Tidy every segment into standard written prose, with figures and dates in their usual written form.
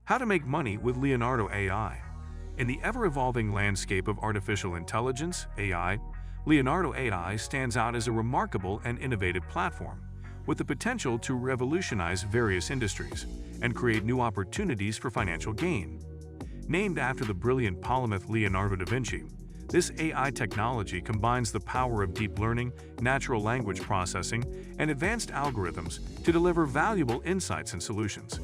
How to make money with Leonardo AI. In the ever-evolving landscape of artificial intelligence, AI, Leonardo AI stands out as a remarkable and innovative platform, with the potential to revolutionize various industries and create new opportunities for financial gain. Named after the brilliant polymath Leonardo da Vinci, this AI technology combines the power of deep learning, natural language processing, and advanced algorithms to deliver valuable insights and solutions.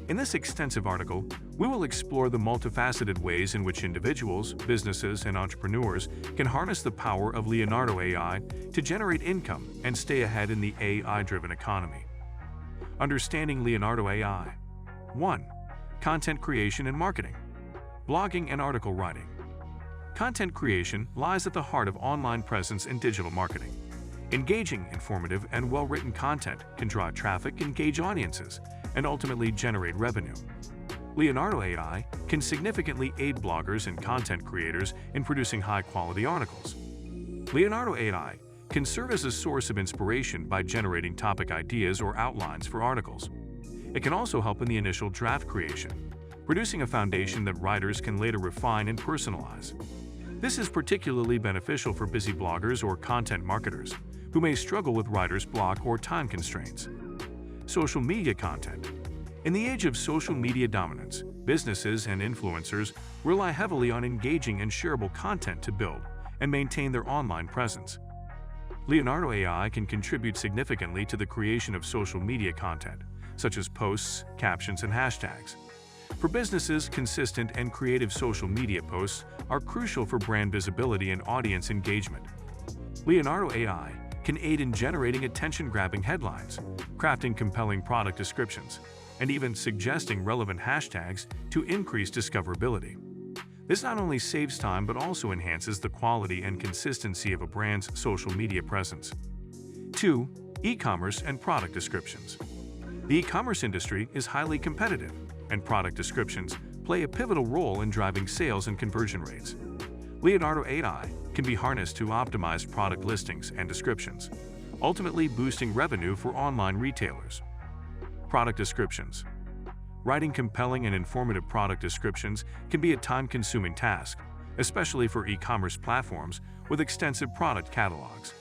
In this extensive article, we will explore the multifaceted ways in which individuals, businesses, and entrepreneurs can harness the power of Leonardo AI to generate income and stay ahead in the AI-driven economy. Understanding Leonardo AI. 1. Content creation and marketing. Blogging and article writing. Content creation lies at the heart of online presence and digital marketing. Engaging, informative, and well-written content can draw traffic, engage audiences, and ultimately generate revenue. Leonardo AI can significantly aid bloggers and content creators in producing high-quality articles. Leonardo AI can serve as a source of inspiration by generating topic ideas or outlines for articles. It can also help in the initial draft creation, producing a foundation that writers can later refine and personalize. This is particularly beneficial for busy bloggers or content marketers who may struggle with writer's block or time constraints. Social media content. In the age of social media dominance, businesses and influencers rely heavily on engaging and shareable content to build and maintain their online presence. Leonardo AI can contribute significantly to the creation of social media content, such as posts, captions, and hashtags. For businesses, consistent and creative social media posts are crucial for brand visibility and audience engagement. Leonardo AI can aid in generating attention-grabbing headlines, crafting compelling product descriptions, and even suggesting relevant hashtags to increase discoverability. This not only saves time but also enhances the quality and consistency of a brand's social media presence. 2. E-commerce and product descriptions. The e-commerce industry is highly competitive, and product descriptions play a pivotal role in driving sales and conversion rates. Leonardo AI can be harnessed to optimize product listings and descriptions, ultimately boosting revenue for online retailers. Product descriptions. Writing compelling and informative product descriptions can be a time-consuming task, especially for e-commerce platforms with extensive product catalogs.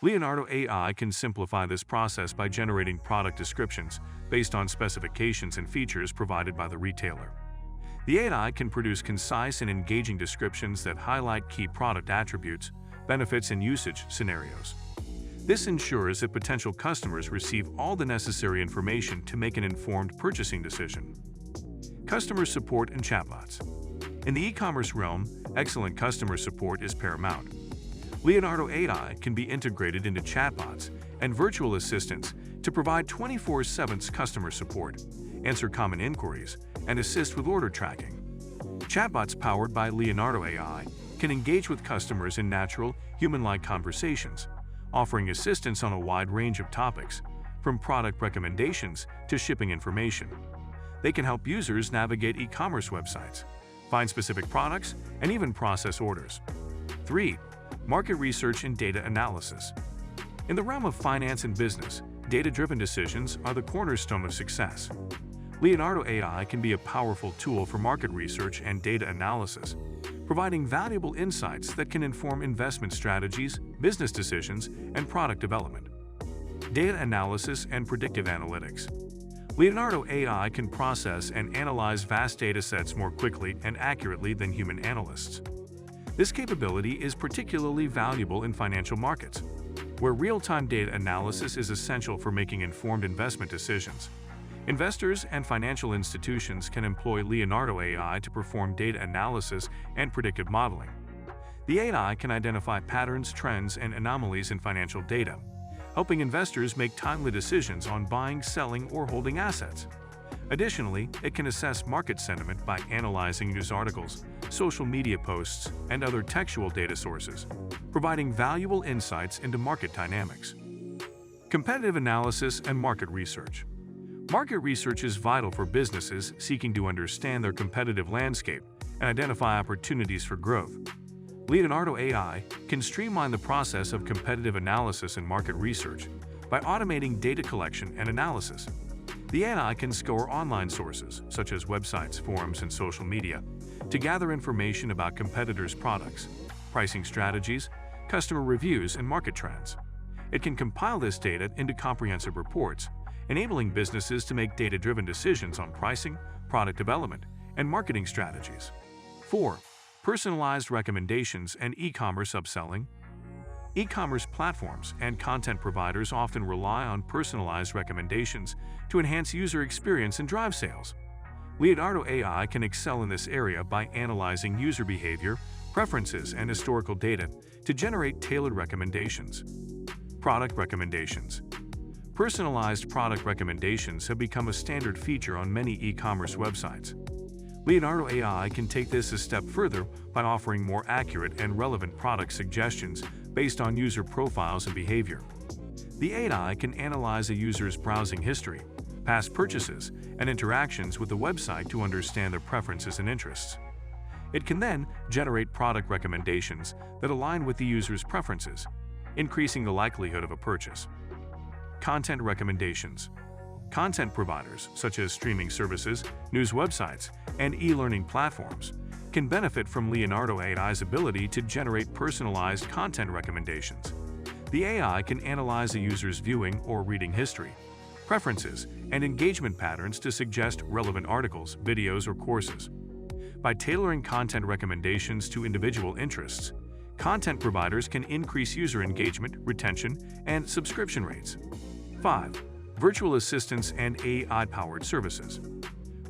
Leonardo AI can simplify this process by generating product descriptions based on specifications and features provided by the retailer. The AI can produce concise and engaging descriptions that highlight key product attributes, benefits, and usage scenarios. This ensures that potential customers receive all the necessary information to make an informed purchasing decision. Customer support and chatbots. In the e-commerce realm, excellent customer support is paramount. Leonardo AI can be integrated into chatbots and virtual assistants to provide 24/7 customer support, answer common inquiries, and assist with order tracking. Chatbots powered by Leonardo AI can engage with customers in natural, human-like conversations, offering assistance on a wide range of topics, from product recommendations to shipping information. They can help users navigate e-commerce websites, find specific products, and even process orders. 3. Market research and data analysis. In the realm of finance and business, data-driven decisions are the cornerstone of success. Leonardo AI can be a powerful tool for market research and data analysis, providing valuable insights that can inform investment strategies, business decisions, and product development. Data analysis and predictive analytics. Leonardo AI can process and analyze vast data sets more quickly and accurately than human analysts. This capability is particularly valuable in financial markets, where real-time data analysis is essential for making informed investment decisions. Investors and financial institutions can employ Leonardo AI to perform data analysis and predictive modeling. The AI can identify patterns, trends, and anomalies in financial data, helping investors make timely decisions on buying, selling, or holding assets. Additionally, it can assess market sentiment by analyzing news articles, social media posts, and other textual data sources, providing valuable insights into market dynamics. Competitive analysis and market research. Market research is vital for businesses seeking to understand their competitive landscape and identify opportunities for growth. Leonardo AI can streamline the process of competitive analysis and market research by automating data collection and analysis. The AI can score online sources, such as websites, forums, and social media, to gather information about competitors' products, pricing strategies, customer reviews, and market trends. It can compile this data into comprehensive reports, enabling businesses to make data-driven decisions on pricing, product development, and marketing strategies. 4. Personalized recommendations and e-commerce upselling. E-commerce platforms and content providers often rely on personalized recommendations to enhance user experience and drive sales. Leonardo AI can excel in this area by analyzing user behavior, preferences, and historical data to generate tailored recommendations. Product recommendations. Personalized product recommendations have become a standard feature on many e-commerce websites. Leonardo AI can take this a step further by offering more accurate and relevant product suggestions based on user profiles and behavior. The AI can analyze a user's browsing history, past purchases, and interactions with the website to understand their preferences and interests. It can then generate product recommendations that align with the user's preferences, increasing the likelihood of a purchase. Content recommendations. Content providers, such as streaming services, news websites, and e-learning platforms, can benefit from Leonardo AI's ability to generate personalized content recommendations. The AI can analyze a user's viewing or reading history, preferences, and engagement patterns to suggest relevant articles, videos, or courses. By tailoring content recommendations to individual interests, content providers can increase user engagement, retention, and subscription rates. 5. Virtual assistants and AI-powered services.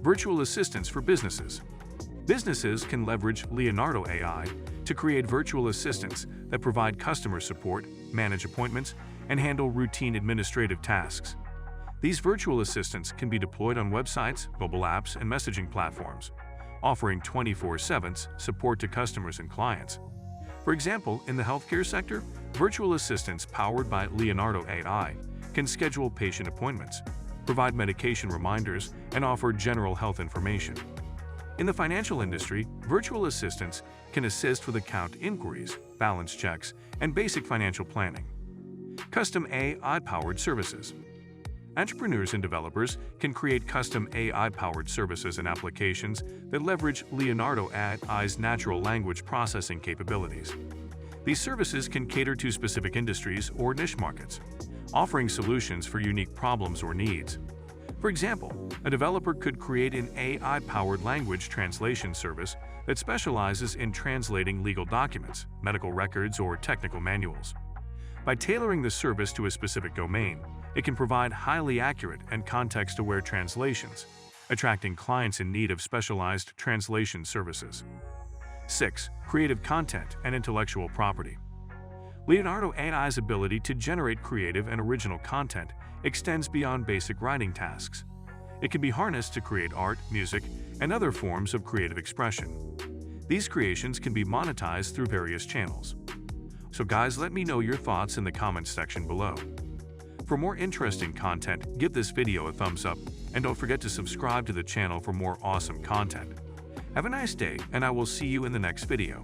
Virtual assistants for businesses. Businesses can leverage Leonardo AI to create virtual assistants that provide customer support, manage appointments, and handle routine administrative tasks. These virtual assistants can be deployed on websites, mobile apps, and messaging platforms, offering 24/7 support to customers and clients. For example, in the healthcare sector, virtual assistants powered by Leonardo AI can schedule patient appointments, provide medication reminders, and offer general health information. In the financial industry, virtual assistants can assist with account inquiries, balance checks, and basic financial planning. Custom AI-powered services. Entrepreneurs and developers can create custom AI-powered services and applications that leverage Leonardo AI's natural language processing capabilities. These services can cater to specific industries or niche markets, offering solutions for unique problems or needs. For example, a developer could create an AI-powered language translation service that specializes in translating legal documents, medical records, or technical manuals. By tailoring the service to a specific domain, it can provide highly accurate and context-aware translations, attracting clients in need of specialized translation services. 6. Creative content and intellectual property. Leonardo AI's ability to generate creative and original content extends beyond basic writing tasks. It can be harnessed to create art, music, and other forms of creative expression. These creations can be monetized through various channels. So guys, let me know your thoughts in the comments section below. For more interesting content, give this video a thumbs up, and don't forget to subscribe to the channel for more awesome content. Have a nice day, and I will see you in the next video.